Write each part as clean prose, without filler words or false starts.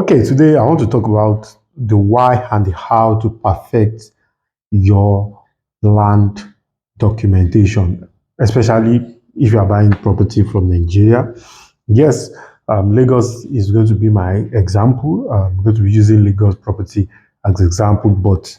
Okay, today I want to talk about the why and the how to perfect your land documentation, especially if you are buying property from Nigeria. Yes, Lagos is going to be my example. I'm going to be using Lagos property as example, but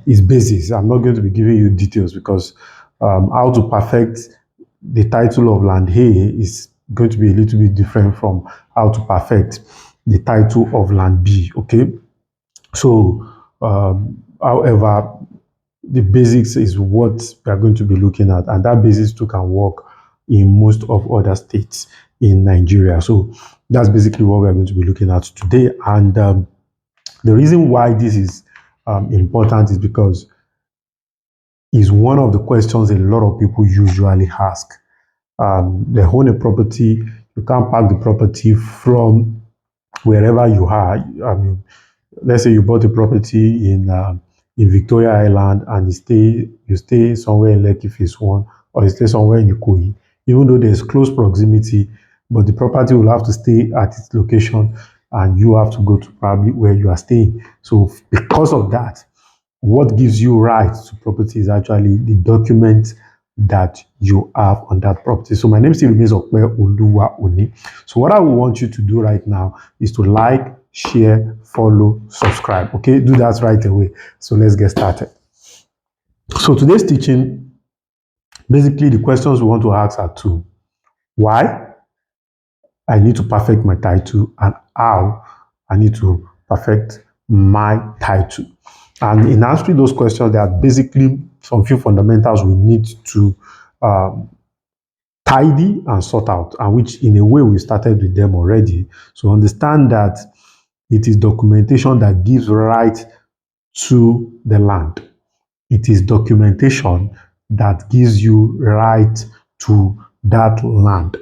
it's basis. I'm not going to be giving you details because how to perfect the title of land A is going to be a little bit different from how to perfect the title of land B. Okay, so however, the basics is what we are going to be looking at, and that basics too can work in most of other states in Nigeria. So that's basically what we are going to be looking at today. And the reason why this is important is because it's one of the questions a lot of people usually ask. They own a property, you can't park the property from wherever you are. I mean, let's say you bought a property in Victoria Island and you stay somewhere in Lekki Phase 1 or you stay somewhere in Ikoyi, even though there's close proximity, but the property will have to stay at its location and you have to go to probably where you are staying. So because of that, what gives you right to property is actually the document that you have on that property. So my name still remains Okpe Oluwa Oni. So what I will want you to do right now is to like, share, follow, subscribe. Okay, do that right away. So let's get started. So today's teaching, basically the questions we want to ask are two. Why I need to perfect my title and how I need to perfect my title. And in answering those questions, there are basically some few fundamentals we need to tidy and sort out, and which in a way we started with them already. So understand that it is documentation that gives right to the land. It is documentation that gives you right to that land.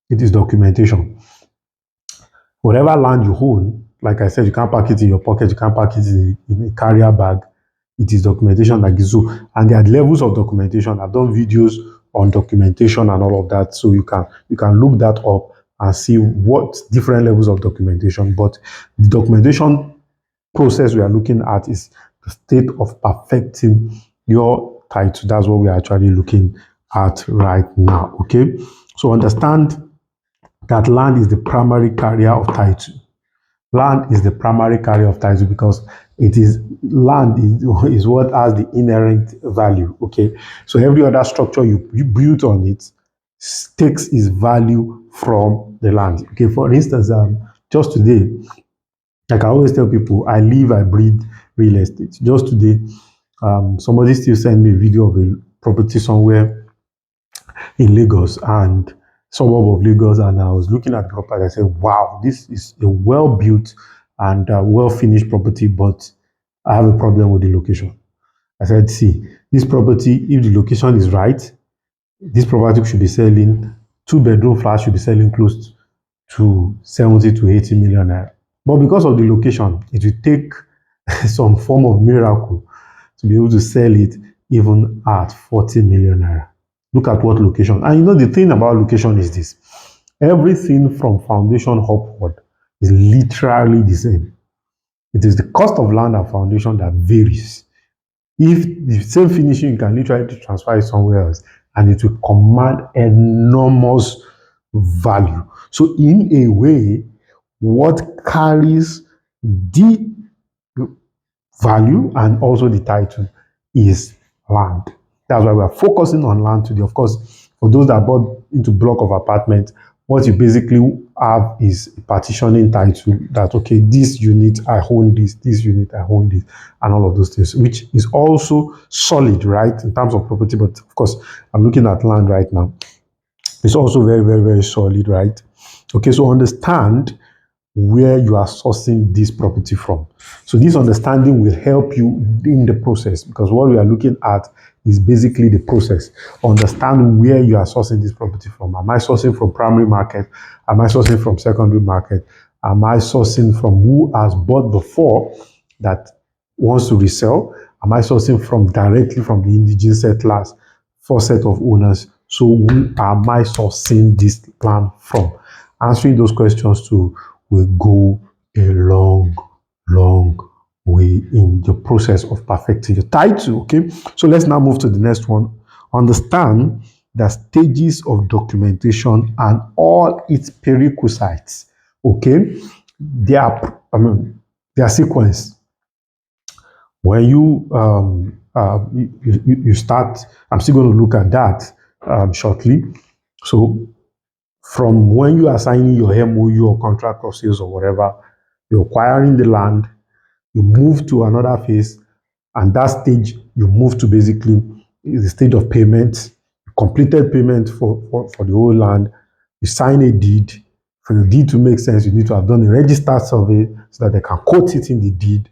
It is documentation. Whatever land you own, like I said, you can't pack it in your pocket, you can't pack it in a carrier bag. It is documentation that gives you, and there are levels of documentation. I've done videos on documentation and all of that, so you can look that up and see what different levels of documentation. But the documentation process we are looking at is the state of perfecting your title. That's what we are actually looking at right now. Okay, so understand that land is the primary carrier of title. Land is the primary carrier of title because land is what has the inherent value. Okay, so every other structure you build on it takes its value from the land. Okay, for instance, just today, like I always tell people, I live, I breathe real estate. Just today, somebody still sent me a video of a property somewhere in Lagos and suburb of Lagos, and I was looking at the property. I said, wow, this is a well-built and well-finished property, but I have a problem with the location. I said, see, this property, if the location is right, this property should be selling, two-bedroom flat should be selling close to 70 to 80 million naira. But because of the location, it will take some form of miracle to be able to sell it even at 40 million naira. Look at what location. And you know, the thing about location is this. Everything from foundation upward is literally the same. It is the cost of land and foundation that varies. If the same finishing, you can literally transfer it somewhere else and it will command enormous value. So in a way, what carries the value and also the title is land. That's why we are focusing on land today. Of course, for those that bought into block of apartments, what you basically have is a partitioning title that, okay, this unit, I own this unit, I own this, and all of those things, which is also solid, right, in terms of property. But of course, I'm looking at land right now. It's also very, very, very solid, right? Okay, so understand where you are sourcing this property from. So this understanding will help you in the process, because what we are looking at is basically the process. Understand where you are sourcing this property from. Am I sourcing from primary market? Am I sourcing from secondary market? Am I sourcing from who has bought before that wants to resell? Am I sourcing from directly from the indigenous settlers, first set of owners? So who am I sourcing this land from? Answering those questions too will go a long way in the process of perfecting your title. Okay, so let's now move to the next one. Understand the stages of documentation and all its prerequisites. Okay, their sequence. When you start, I'm still going to look at that shortly. So from when you are signing your MOU or contract of sales or whatever, you're acquiring the land, you move to another phase, and that stage you move to basically is the stage of payment, completed payment for the whole land, you sign a deed. For the deed to make sense, you need to have done a registered survey so that they can quote it in the deed.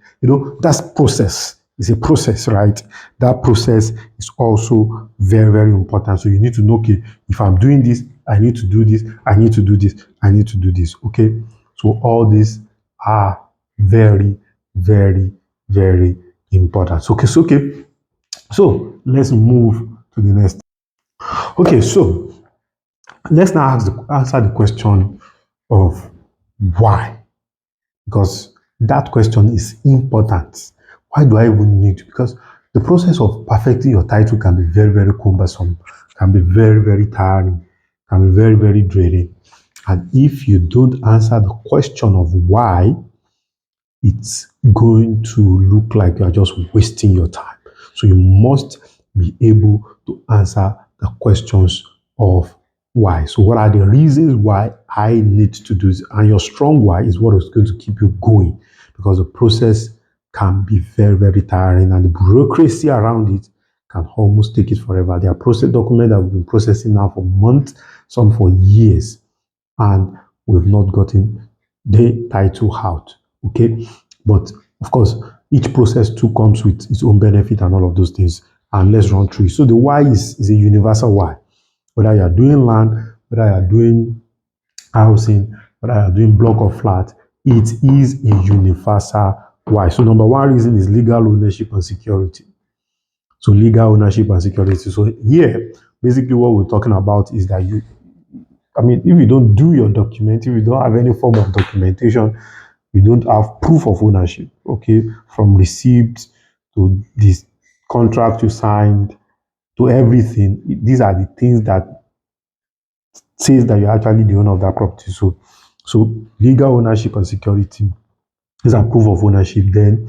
That's process. It's a process, right? That process is also very, very important. So you need to know, okay, if I'm doing this, I need to do this, I need to do this, I need to do this, okay? So all these are very, very, very important. So let's move to the next. Okay, so let's now answer the question of why, because that question is important. Why do I even need to? Because the process of perfecting your title can be very, very cumbersome, can be very, very tiring, can be very, very draining. And if you don't answer the question of why, it's going to look like you are just wasting your time. So you must be able to answer the questions of why. So what are the reasons why I need to do this? And your strong why is what is going to keep you going, because the process can be very, very tiring, and the bureaucracy around it can almost take it forever. There are process documents that we've been processing now for months, some for years, and we've not gotten the title out. Okay, but of course, each process too comes with its own benefit and all of those things. And let's run through it. So the why is a universal why. Whether you are doing land, whether you are doing housing, whether you are doing block or flat, it is a universal why. So number one reason is legal ownership and security. So legal ownership and security. So here, basically what we're talking about is that if you don't do your document, if you don't have any form of documentation, you don't have proof of ownership, okay, from receipt to this contract you signed to everything. These are the things that says that you're actually the owner of that property. So legal ownership and security is a proof of ownership. Then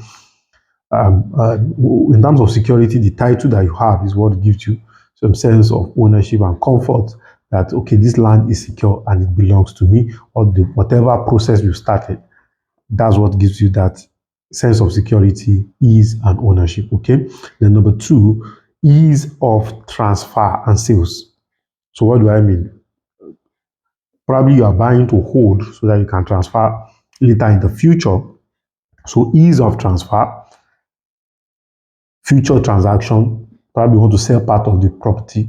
in terms of security, the title that you have is what gives you some sense of ownership and comfort that, okay, this land is secure and it belongs to me, or whatever process you started, that's what gives you that sense of security, ease, and ownership. Okay. Then number two, ease of transfer and sales. So what do I mean? Probably you are buying to hold so that you can transfer later in the future. So ease of transfer, future transaction. Probably you want to sell part of the property.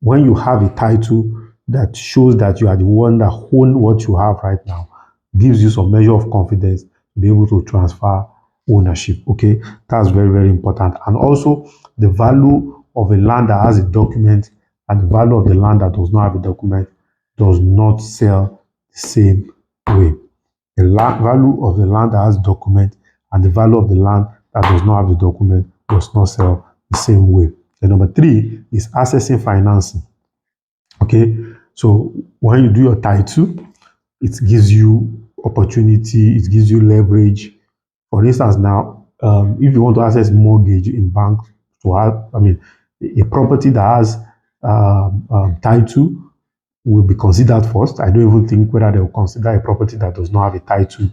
When you have a title that shows that you are the one that own what you have right now, gives you some measure of confidence to be able to transfer ownership. Okay, that's very, very important. And also the value of a land that has a document and the value of the land that does not have a document does not sell the same way. The value of the land that has document and the value of the land that does not have the document does not sell the same way. The number three is accessing financing. Okay, so when you do your title, it gives you opportunity, it gives you leverage. For instance, now, if you want to access mortgage in bank to have, a property that has title will be considered first. I don't even think whether they will consider a property that does not have a title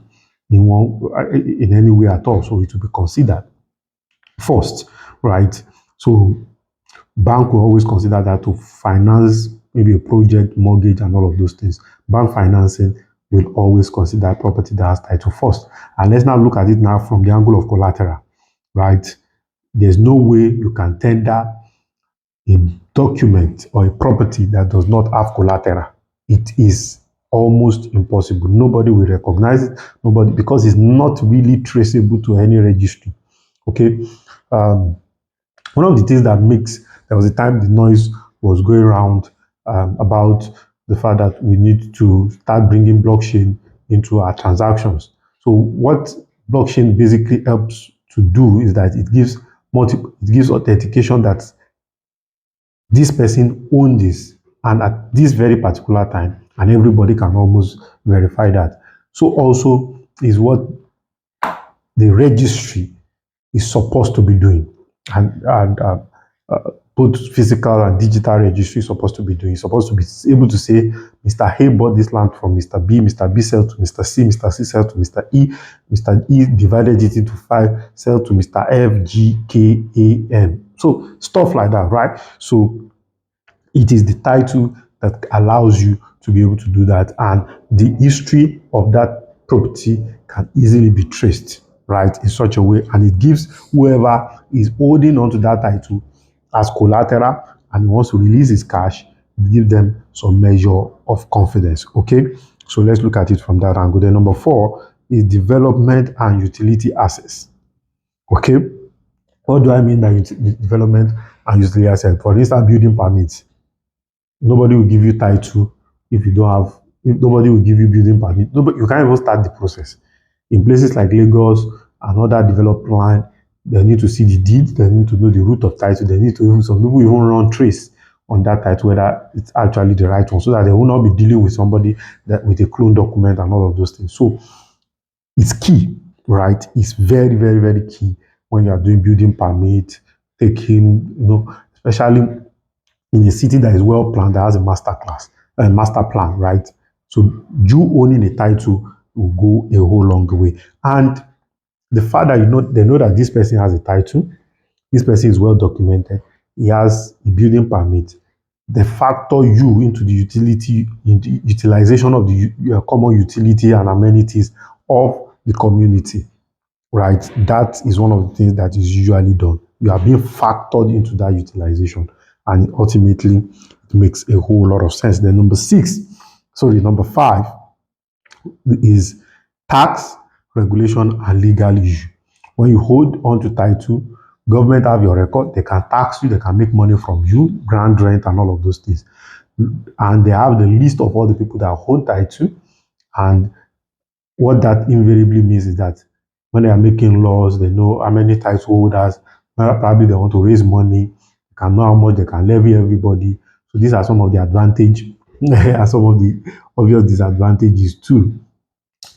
in any way at all. So it will be considered first, right? So bank will always consider that to finance maybe a project, mortgage, and all of those things. Bank financing will always consider property that has title first. And let's now look at it now from the angle of collateral, right? There's no way you can tender a document or a property that does not have collateral. It is almost impossible. Nobody will recognize it. Nobody, because it's not really traceable to any registry. Okay. One of the things that there was a time the noise was going around about the fact that we need to start bringing blockchain into our transactions. So what blockchain basically helps to do is that it gives authentication that this person owned this and at this very particular time, and everybody can almost verify that. So also is what the registry is supposed to be doing, and both physical and digital registry is supposed to be doing. It's supposed to be able to say, Mr. A bought this land from Mr. B, Mr. B sell to Mr. C, Mr. C sell to Mr. E, Mr. E divided it into 5, sell to Mr. F, G, K, A, M. So stuff like that, right? So it is the title that allows you to be able to do that, and the history of that property can easily be traced, right, in such a way, and it gives whoever is holding onto that title as collateral and he wants to release his cash, give them some measure of confidence. Okay, so let's look at it from that angle. Then number 4 is development and utility access. Okay, what do I mean by development and utility access? For instance, building permits. Nobody will give you title if you don't have, if nobody will give you building permit. Nobody, you can't even start the process. In places like Lagos and other developed land, they need to see the deed, they need to know the root of title, they need to even, some people even run trace on that title, whether it's actually the right one, so that they will not be dealing with somebody that with a clone document and all of those things. So it's key, right? It's very, very, very key when you are doing building permit, taking, especially in a city that is well planned, that has a master plan, right? So you owning a title will go a whole long way. And the fact that they know that this person has a title, this person is well documented, he has a building permit, they factor you into the utilization of the common utility and amenities of the community, right? That is one of the things that is usually done. You are being factored into that utilization, and ultimately it makes a whole lot of sense. Then number 5 is tax, regulation, and legal issue. When you hold on to title, government have your record, they can tax you, they can make money from you, ground rent and all of those things. And they have the list of all the people that hold title, and what that invariably means is that when they are making laws, they know how many title holders, probably they want to raise money, they can know how much they can levy everybody. So these are some of the advantages and some of the obvious disadvantages too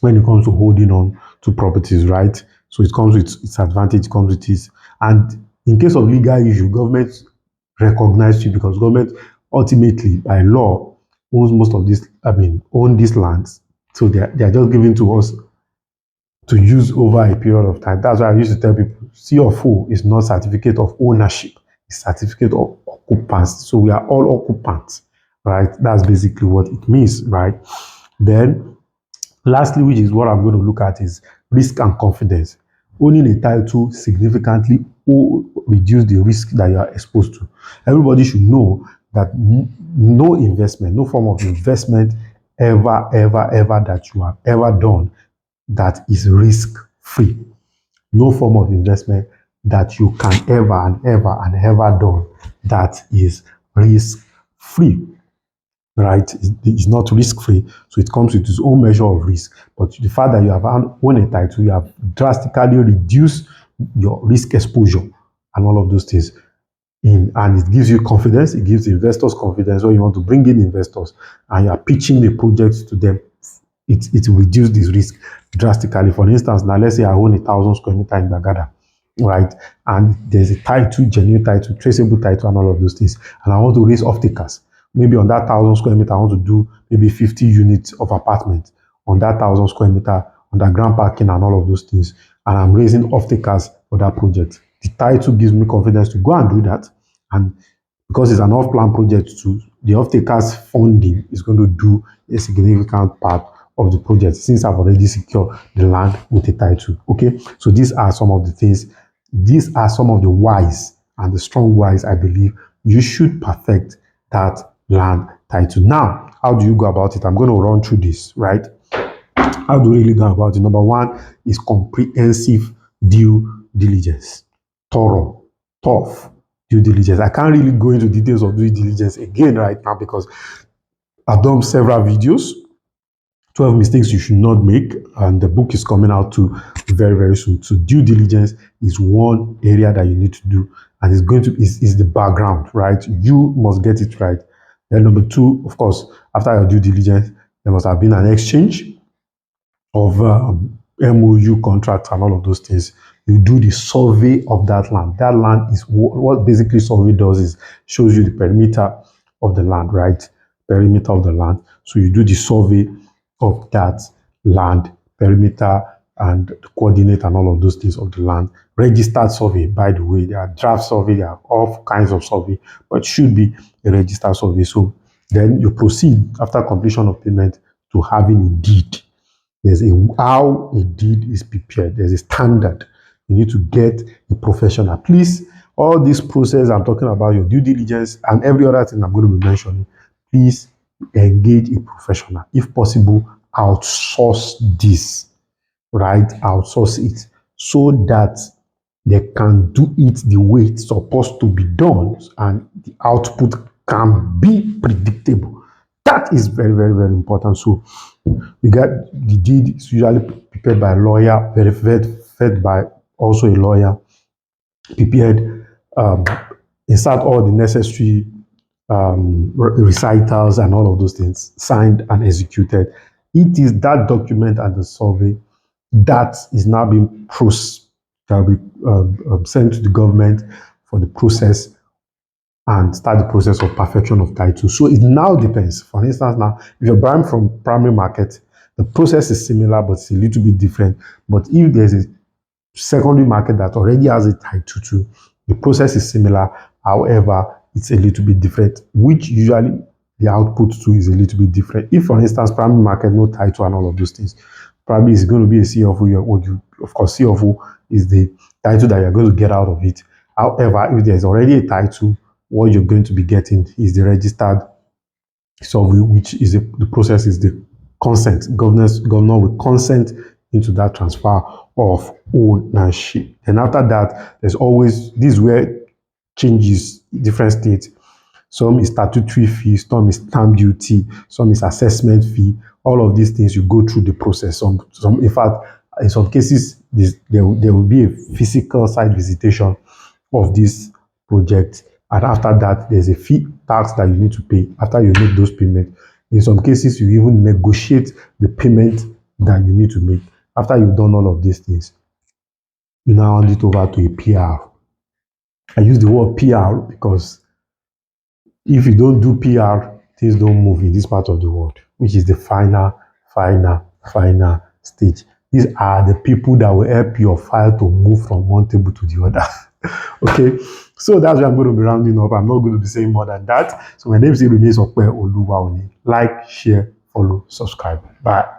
when it comes to holding on to properties, right? So it comes with its advantage, it comes with its, and in case of legal issue, government recognize you because government ultimately by law owns most of this, own these lands. So they are just given to us to use over a period of time. That's why I used to tell people, CFO is not certificate of ownership, it's certificate of occupancy. So we are all occupants, right? That's basically what it means, right? Then lastly, which is what I'm going to look at, is risk and confidence. Owning a title significantly reduce the risk that you are exposed to. Everybody should know that no investment, no form of investment ever that you have ever done that is risk-free. No form of investment that you can ever done that is risk-free, right? It's not risk-free, so it comes with its own measure of risk. But the fact that you have owned a title, you have drastically reduced your risk exposure and all of those things. And it gives you confidence, it gives investors confidence. When you want to bring in investors and you are pitching the project to them, it will reduce this risk drastically. For instance, now let's say I own 1,000 square meters in Bagada, right? And there's a title, genuine title, traceable title, and all of those things. And I want to raise off-takers. Maybe on that 1,000 square meter, I want to do maybe 50 units of apartment on that 1,000 square meter, underground parking and all of those things. And I'm raising off-takers for that project. The title gives me confidence to go and do that. And because it's an off-plan project too, the off-takers funding is going to do a significant part of the project since I've already secured the land with a title. Okay, so these are some of the things, these are some of the whys and the strong whys I believe you should perfect that land title. Now, how do you go about it? I'm going to run through this, right? How do you really go about it? Number 1 is comprehensive due diligence. Thorough, tough due diligence. I can't really go into details of due diligence again right now because I've done several videos 12 mistakes you should not make, and the book is coming out too very, very soon. So due diligence is one area that you need to do, and it's going to is the background, right? You must get it right. Then number two, of course, after your due diligence, there must have been an exchange of MOU contracts and all of those things. You do the survey of that land. That land is what basically survey does is shows you the perimeter of the land, right? Perimeter of the land. So you do the survey of that land, perimeter and the coordinate and all of those things of the land. Registered survey, by the way, there are draft survey, there are all kinds of survey, but it should be a registered survey. So then you proceed after completion of payment to having a deed. There's how a deed is prepared. There's a standard. You need to get a professional. Please, all this process I'm talking about, your due diligence and every other thing I'm going to be mentioning, please engage a professional. If possible, outsource this, right? Outsource it so that they can do it the way it's supposed to be done and the output can be predictable. That is very, very, very important. So you got the deed is usually prepared by a lawyer, verified by also a lawyer, prepared, insert all the necessary recitals and all of those things, signed and executed. It is that document and the survey that is now being shall be sent to the government for the process and start the process of perfection of title. So it now depends. For instance, now, if you're buying from primary market, the process is similar, but it's a little bit different. But if there's a secondary market that already has a title too, the process is similar. However, it's a little bit different, which usually the output too is a little bit different. If, for instance, primary market, no title and all of those things, probably it's going to be a CFO. Of course, CFO is the title that you're going to get out of it. However, if there's already a title, what you're going to be getting is the registered survey, which is the process is the consent. Governor will consent into that transfer of ownership. And after that, there's always this where changes different states. Some is statutory fee, some is stamp duty, some is assessment fee. All of these things you go through the process. In fact, in some cases, there will be a physical site visitation of this project. And after that, there's a fee tax that you need to pay after you make those payments. In some cases, you even negotiate the payment that you need to make. After you've done all of these things, you now hand it over to a PR. I use the word PR because if you don't do PR, things don't move in this part of the world, which is the final stage. These are the people that will help your file to move from one table to the other. Okay, so that's where I'm going to be rounding up. I'm not going to be saying more than that. So my name still remains Okpe Oluwaoni. Like, share, follow, subscribe. Bye.